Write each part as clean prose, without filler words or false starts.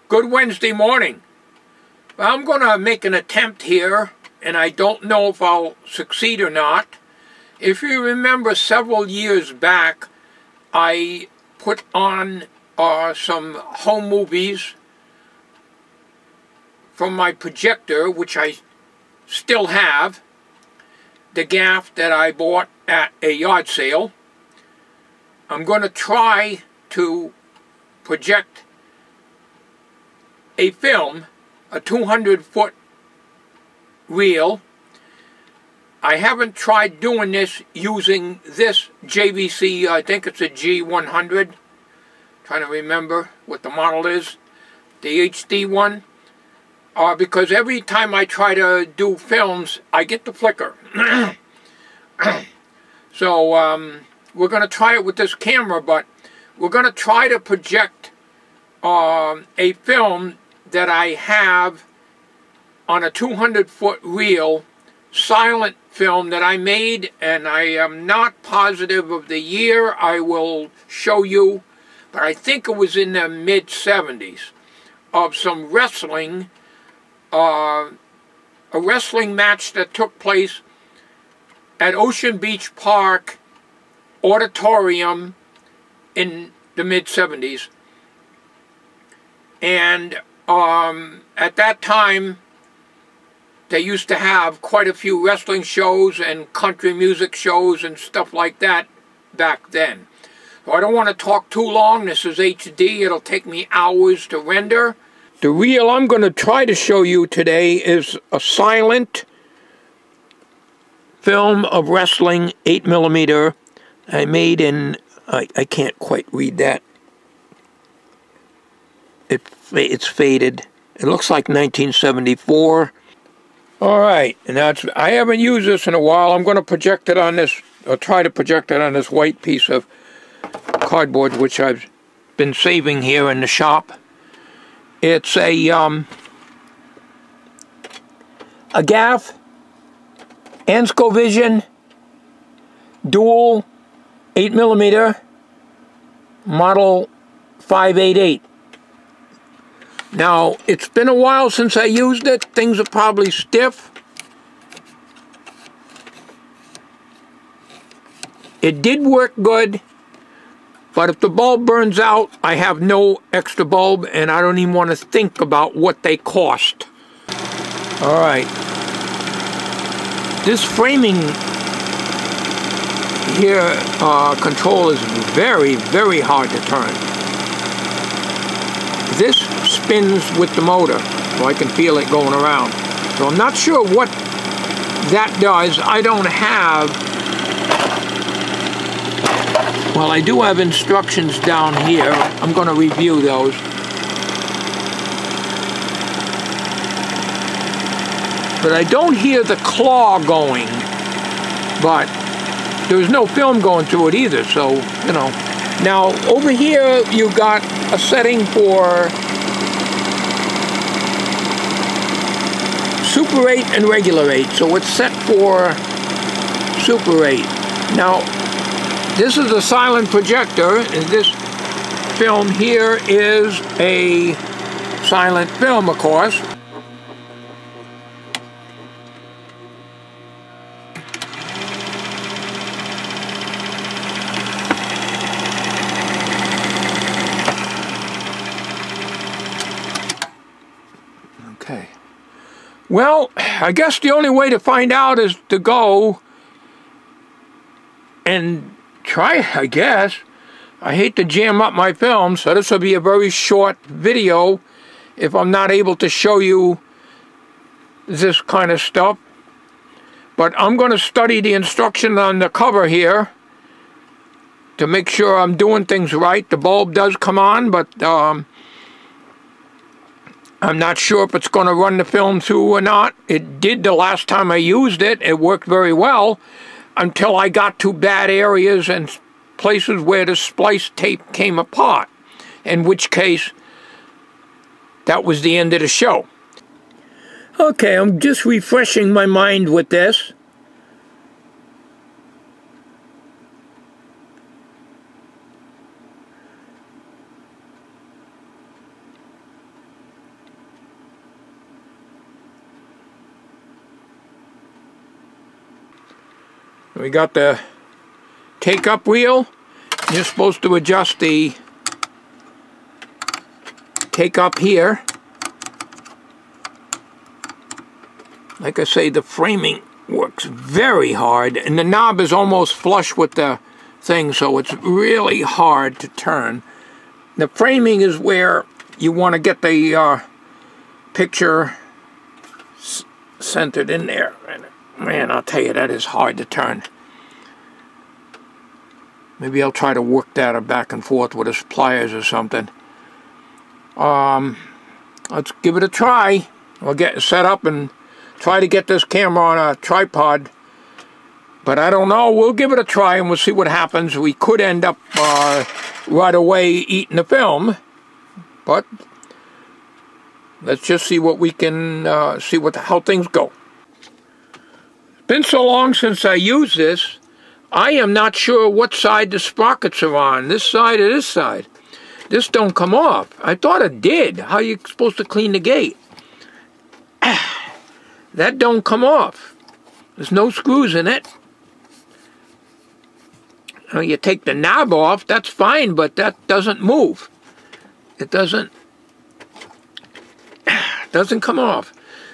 Good Wednesday morning. I'm going to make an attempt here, and I don't know if I'll succeed or not. If you remember, several years back, I put on some home movies from my projector, which I still have, the gaff that I bought at a yard sale. I'm going to try to project a film, a 200-foot reel. I haven't tried doing this using this JVC, I think it's a G100. Trying to remember what the model is, the HD one. Because every time I try to do films, I get the flicker. So we're going to try it with this camera, but we're going to try to project a film that I have on a 200-foot reel, silent film that I made, and I am not positive of the year. I will show you, but I think it was in the mid-70s, of some wrestling, a wrestling match that took place at Ocean Beach Park Auditorium in the mid-70s. And at that time, they used to have quite a few wrestling shows and country music shows and stuff like that back then. So I don't want to talk too long. This is HD. It'll take me hours to render. The reel I'm going to try to show you today is a silent film of wrestling, 8mm. I made in, I can't quite read that. It's faded. It looks like 1974. All right, and I haven't used this in a while. I'm going to project it on this, or try to project it on this white piece of cardboard, which I've been saving here in the shop. It's a gaff, Anscovision, dual 8mm, model 588. Now, it's been a while since I used it. Things are probably stiff. It did work good, but if the bulb burns out, I have no extra bulb, and I don't even want to think about what they cost. All right. This framing here control is very, very hard to turn. This spins with the motor, so I can feel it going around. So I'm not sure what that does. I don't have, well, I do have instructions down here. I'm going to review those. But I don't hear the claw going, but there's no film going through it either, so, you know. Now, over here, you've got a setting for Super 8 and Regular 8, so it's set for Super 8. Now, this is a silent projector, and this film here is a silent film, of course. Okay. Well, I guess the only way to find out is to go and try, I guess. I hate to jam up my film, so this will be a very short video if I'm not able to show you this kind of stuff. But I'm going to study the instruction on the cover here to make sure I'm doing things right. The bulb does come on, but I'm not sure if it's going to run the film through or not. It did the last time I used it. It worked very well until I got to bad areas and places where the splice tape came apart, in which case that was the end of the show. Okay, I'm just refreshing my mind with this. We got the take-up wheel. You're supposed to adjust the take-up here. Like I say, the framing works very hard, and the knob is almost flush with the thing, so it's really hard to turn. The framing is where you want to get the picture centered in there. Man, I'll tell you, that is hard to turn. Maybe I'll try to work that back and forth with his pliers or something. Let's give it a try. We'll get set up and try to get this camera on a tripod. But I don't know. We'll give it a try and we'll see what happens. We could end up right away eating the film. But let's just see what we can, how things go. It's been so long since I used this, I am not sure what side the sprockets are on, this side or this side. This don't come off. I thought it did. How are you supposed to clean the gate? That don't come off. There's no screws in it. You take the knob off, that's fine, but that doesn't move. It doesn't come off.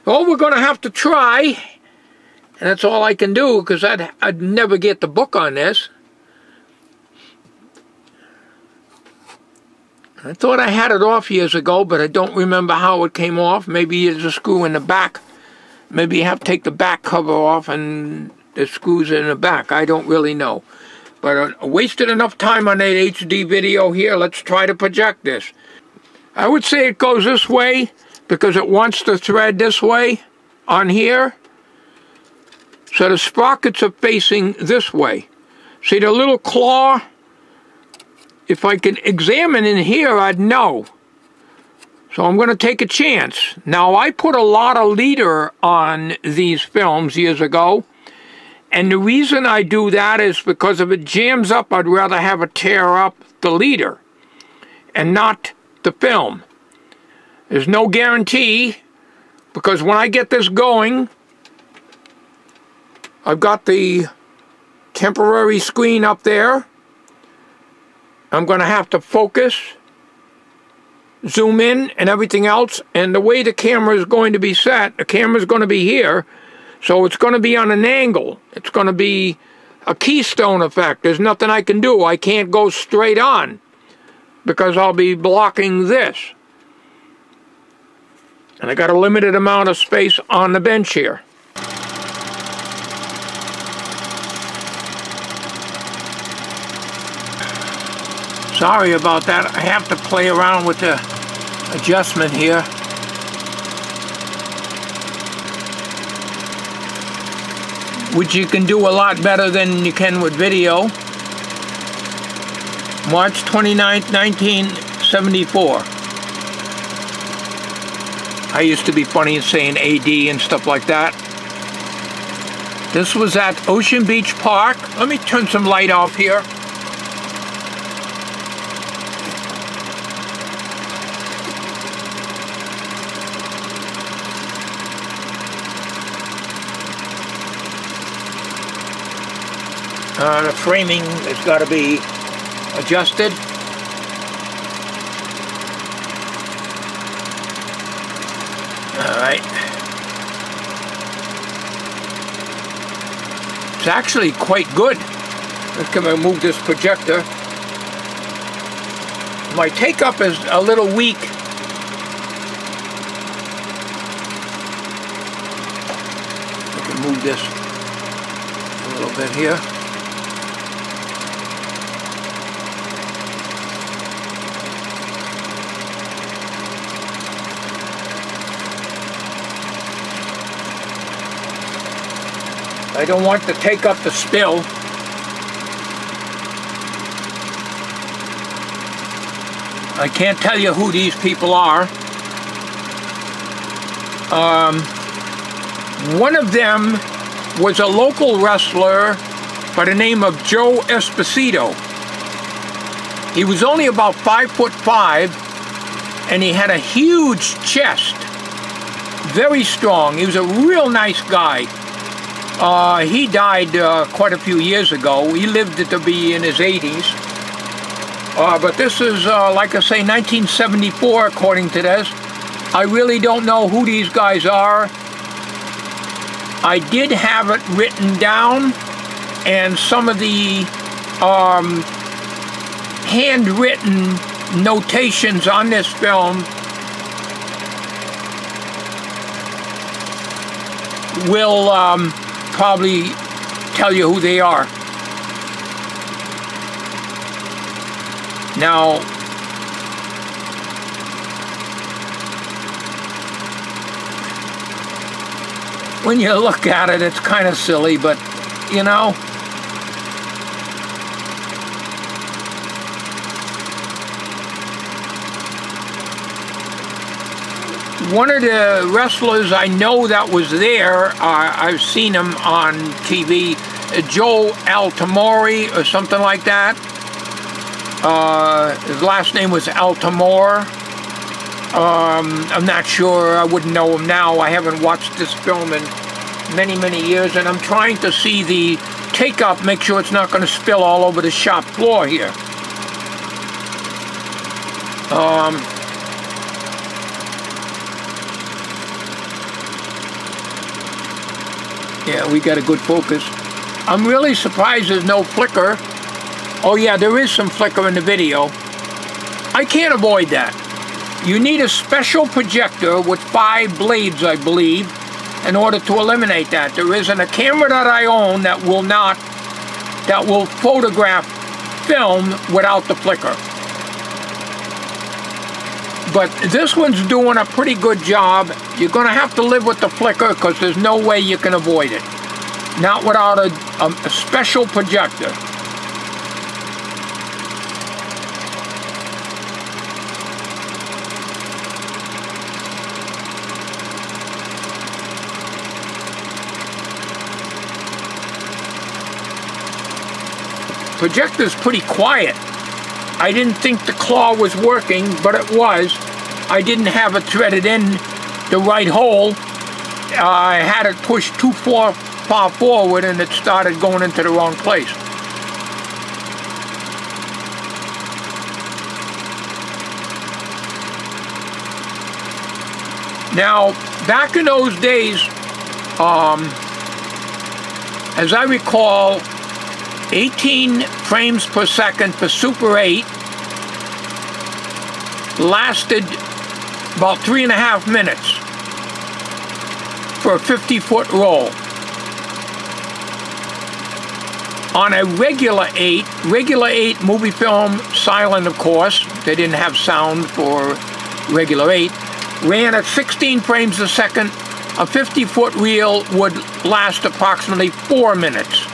Well, we're going to have to try, and that's all I can do, because I'd never get the book on this. I thought I had it off years ago, but I don't remember how it came off. Maybe there's a screw in the back. Maybe you have to take the back cover off and the screws in the back. I don't really know. But I wasted enough time on that HD video here. Let's try to project this. I would say it goes this way because it wants to thread this way on here. So the sprockets are facing this way. See the little claw? If I could examine in here, I'd know. So I'm going to take a chance. Now, I put a lot of leader on these films years ago. And the reason I do that is because if it jams up, I'd rather have it tear up the leader and not the film. There's no guarantee, because when I get this going, I've got the temporary screen up there. I'm going to have to focus, zoom in, and everything else. And the way the camera is going to be set, the camera is going to be here. So it's going to be on an angle. It's going to be a keystone effect. There's nothing I can do. I can't go straight on because I'll be blocking this. And I got a limited amount of space on the bench here. Sorry about that. I have to play around with the adjustment here. Which you can do a lot better than you can with video. March 29th, 1974. I used to be funny saying AD and stuff like that. This was at Ocean Beach Park. Let me turn some light off here. The framing has got to be adjusted. Alright. It's actually quite good. Let's come and move this projector. My take-up is a little weak. I can move this a little bit here. I don't want to take up the spill. I can't tell you who these people are. One of them was a local wrestler by the name of Joe Esposito. He was only about 5'5", and he had a huge chest. Very strong. He was a real nice guy. He died quite a few years ago. He lived to be in his 80s. But this is, like I say, 1974, according to this. I really don't know who these guys are. I did have it written down, and some of the handwritten notations on this film will probably tell you who they are. Now, when you look at it, it's kind of silly, but, you know, one of the wrestlers I know that was there, I've seen him on TV, Joe Altamore or something like that. His last name was Altamore. I'm not sure. I wouldn't know him now. I haven't watched this film in many, many years, and I'm trying to see the take-up, make sure it's not going to spill all over the shop floor here. Yeah, we got a good focus. I'm really surprised there's no flicker. Oh yeah, there is some flicker in the video. I can't avoid that. You need a special projector with 5 blades, I believe, in order to eliminate that. There isn't a camera that I own that will photograph film without the flicker. But this one's doing a pretty good job. You're going to have to live with the flicker because there's no way you can avoid it. Not without a special projector. Projector's pretty quiet. I didn't think the claw was working, but it was. I didn't have it threaded in the right hole. I had it pushed too far forward, and it started going into the wrong place. Now, back in those days, as I recall, 18 frames per second for Super 8 lasted about 3.5 minutes for a 50-foot roll. On a regular 8 movie film, silent of course, they didn't have sound for regular 8, ran at 16 frames a second. A 50-foot reel would last approximately 4 minutes.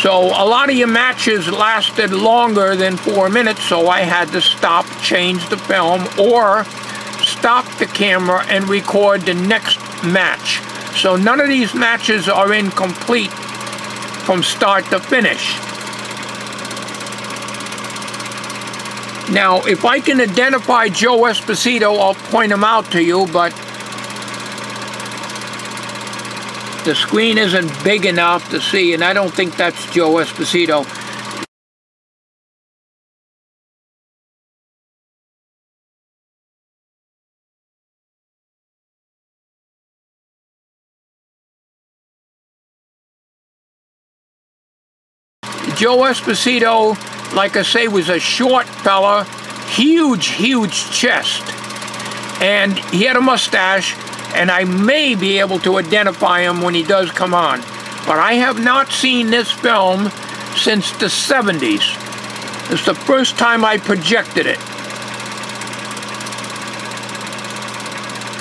So a lot of your matches lasted longer than 4 minutes, so I had to stop, change the film, or stop the camera and record the next match. So none of these matches are incomplete from start to finish. Now, if I can identify Joe Esposito, I'll point him out to you, but the screen isn't big enough to see, and I don't think that's Joe Esposito. Joe Esposito, like I say, was a short fella, huge chest, and he had a mustache, and I may be able to identify him when he does come on. But I have not seen this film since the 70s. It's the first time I projected it.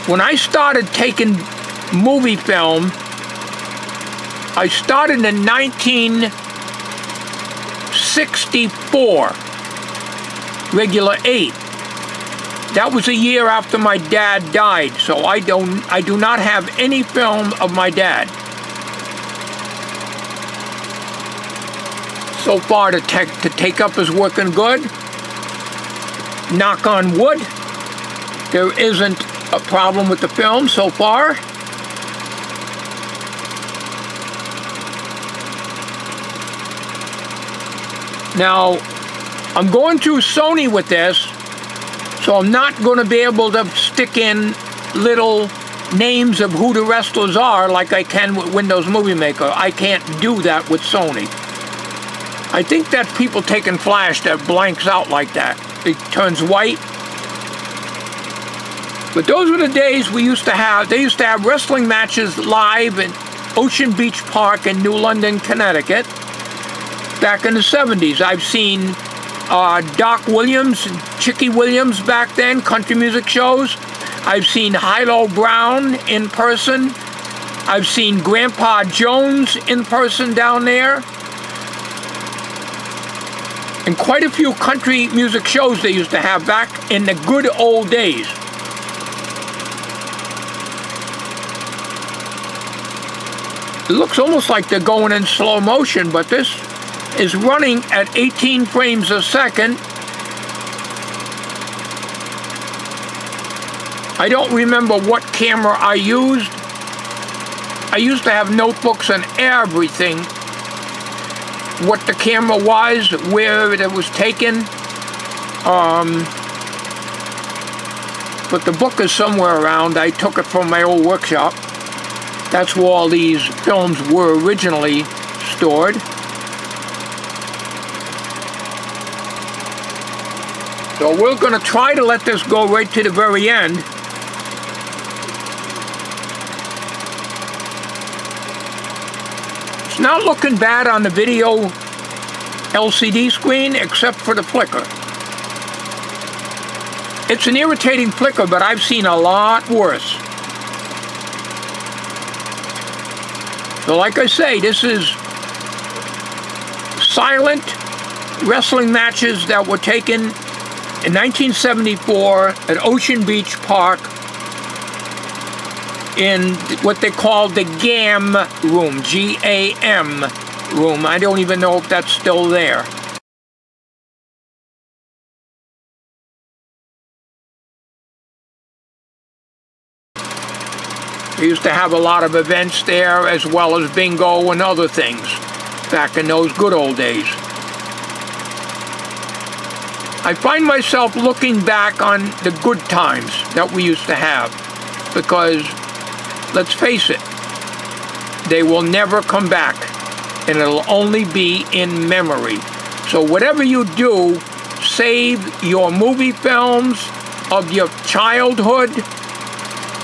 When I started taking movie film, I started in 1964, regular 8. That was a year after my dad died, so I do not have any film of my dad. So far, the take up is working good. Knock on wood. There isn't a problem with the film so far. Now, I'm going through Sony with this, so I'm not going to be able to stick in little names of who the wrestlers are like I can with Windows Movie Maker. I can't do that with Sony. I think that's people taking Flash that blanks out like that. It turns white. But those were the days we used to have. They used to have wrestling matches live in Ocean Beach Park in New London, Connecticut, back in the 70s. I've seen Doc Williams and Chicky Williams back then, country music shows. I've seen Hilo Brown in person. I've seen Grandpa Jones in person down there. And quite a few country music shows they used to have back in the good old days. It looks almost like they're going in slow motion, but this is running at 18 frames a second. I don't remember what camera I used. I used to have notebooks on everything. What the camera was, where it was taken. But the book is somewhere around. I took it from my old workshop. That's where all these films were originally stored. So we're going to try to let this go right to the very end. It's not looking bad on the video LCD screen, except for the flicker. It's an irritating flicker, but I've seen a lot worse. So like I say, this is silent wrestling matches that were taken in 1974 at Ocean Beach Park in what they call the GAM room, G-A-M room. I don't even know if that's still there. We used to have a lot of events there, as well as bingo and other things back in those good old days. I find myself looking back on the good times that we used to have, because, let's face it, they will never come back, and it'll only be in memory. So whatever you do, save your movie films of your childhood.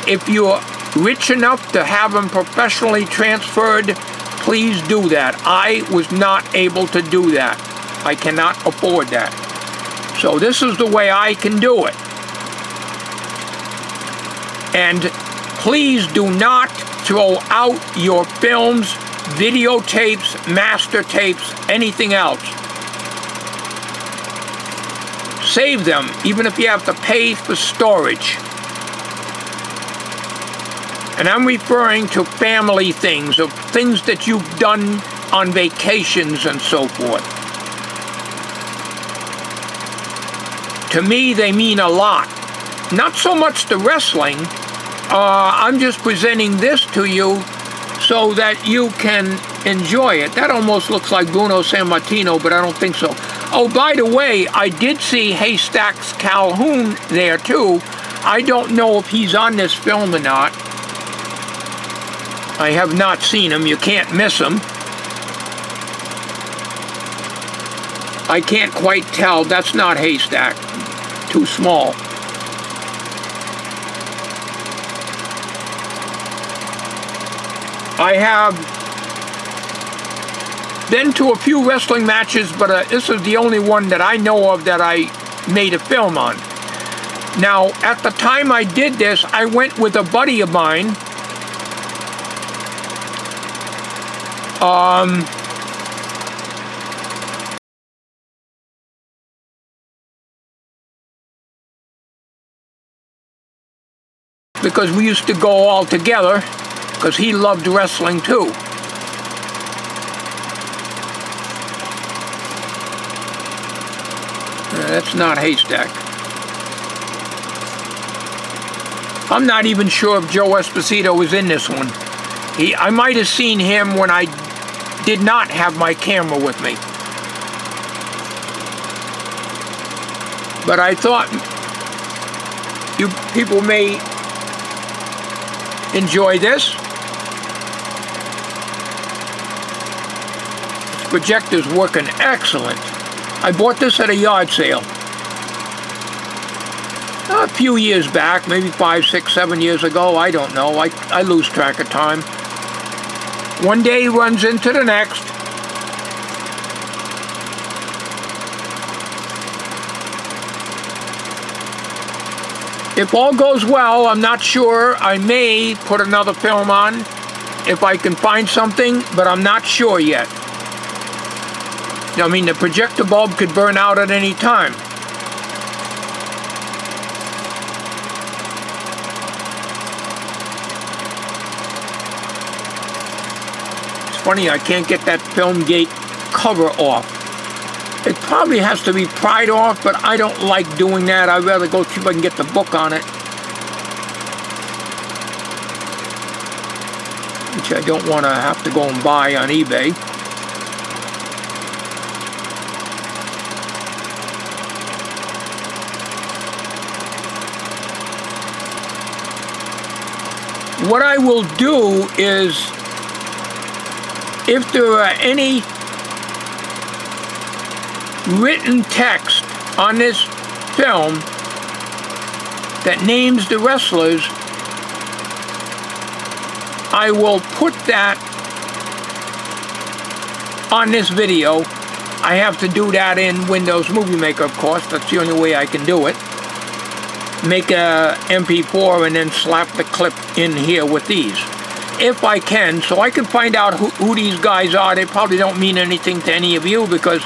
If you're rich enough to have them professionally transferred, please do that. I was not able to do that. I cannot afford that. So this is the way I can do it. And please do not throw out your films, videotapes, master tapes, anything else. Save them, even if you have to pay for storage. And I'm referring to family things, of things that you've done on vacations and so forth. To me, they mean a lot. Not so much the wrestling. I'm just presenting this to you so that you can enjoy it. That almost looks like Bruno Sammartino, but I don't think so. Oh, by the way, I did see Haystacks Calhoun there too. I don't know if he's on this film or not. I have not seen him. You can't miss him. I can't quite tell. That's not Haystack. Too small. I have been to a few wrestling matches, but this is the only one that I know of that I made a film on. Now, at the time I did this, I went with a buddy of mine. Because we used to go all together, because he loved wrestling too. That's not Haystack. I'm not even sure if Joe Esposito was in this one. I might have seen him when I did not have my camera with me. but I thought you people may enjoy this. This projector's working excellent. I bought this at a yard sale a few years back, maybe 5, 6, 7 years ago. I don't know. I lose track of time. One day runs into the next. If all goes well, I'm not sure, I may put another film on if I can find something, but I'm not sure yet. I mean, the projector bulb could burn out at any time. It's funny, I can't get that film gate cover off. It probably has to be pried off, but I don't like doing that. I'd rather go see if I can get the book on it, which I don't want to have to go and buy on eBay. What I will do is, if there are any written text on this film that names the wrestlers, I will put that on this video. I have to do that in Windows Movie Maker, of course. That's the only way I can do it. Make a MP4 and then slap the clip in here with these, if I can, so I can find out who these guys are. They probably don't mean anything to any of you, because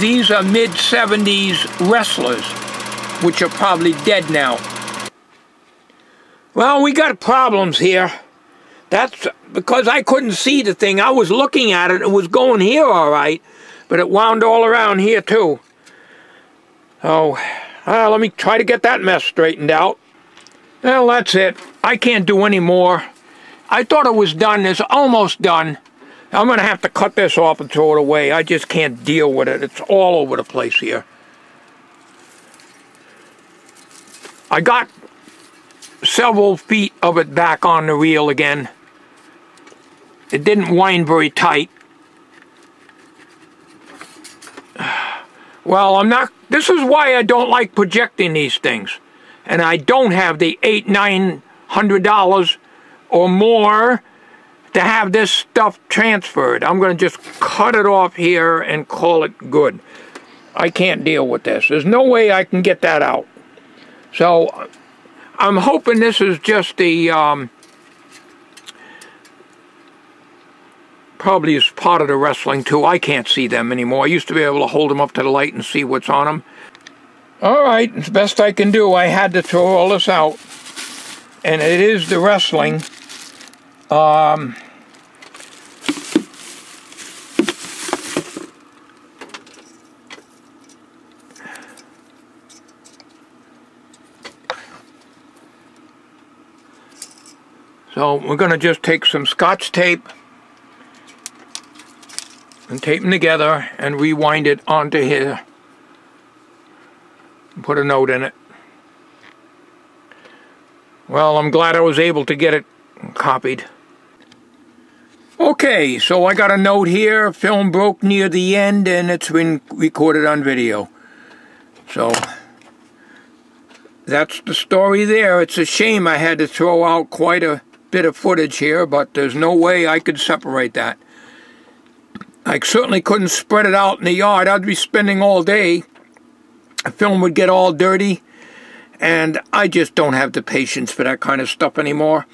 these are mid-70s wrestlers, which are probably dead now. Well, we got problems here. That's because I couldn't see the thing. I was looking at it. It was going here all right, but it wound all around here too. So, let me try to get that mess straightened out. Well, that's it. I can't do any more. I thought it was done. It's almost done. I'm going to have to cut this off and throw it away. I just can't deal with it. It's all over the place here. I got several feet of it back on the reel again. It didn't wind very tight. Well, this is why I don't like projecting these things. And I don't have the $800-900 or more to have this stuff transferred. I'm going to just cut it off here and call it good. I can't deal with this. There's no way I can get that out. So I'm hoping this is just the probably is part of the wrestling too. I can't see them anymore. I used to be able to hold them up to the light and see what's on them. Alright, it's the best I can do. I had to throw all this out. And it is the wrestling. So we're going to just take some Scotch tape and tape them together and rewind it onto here. And put a note in it. Well, I'm glad I was able to get it copied. Okay, so I got a note here. Film broke near the end and it's been recorded on video. So that's the story there. It's a shame I had to throw out quite a bit of footage here, but there's no way I could separate that. I certainly couldn't spread it out in the yard. I'd be spending all day. The film would get all dirty, and I just don't have the patience for that kind of stuff anymore.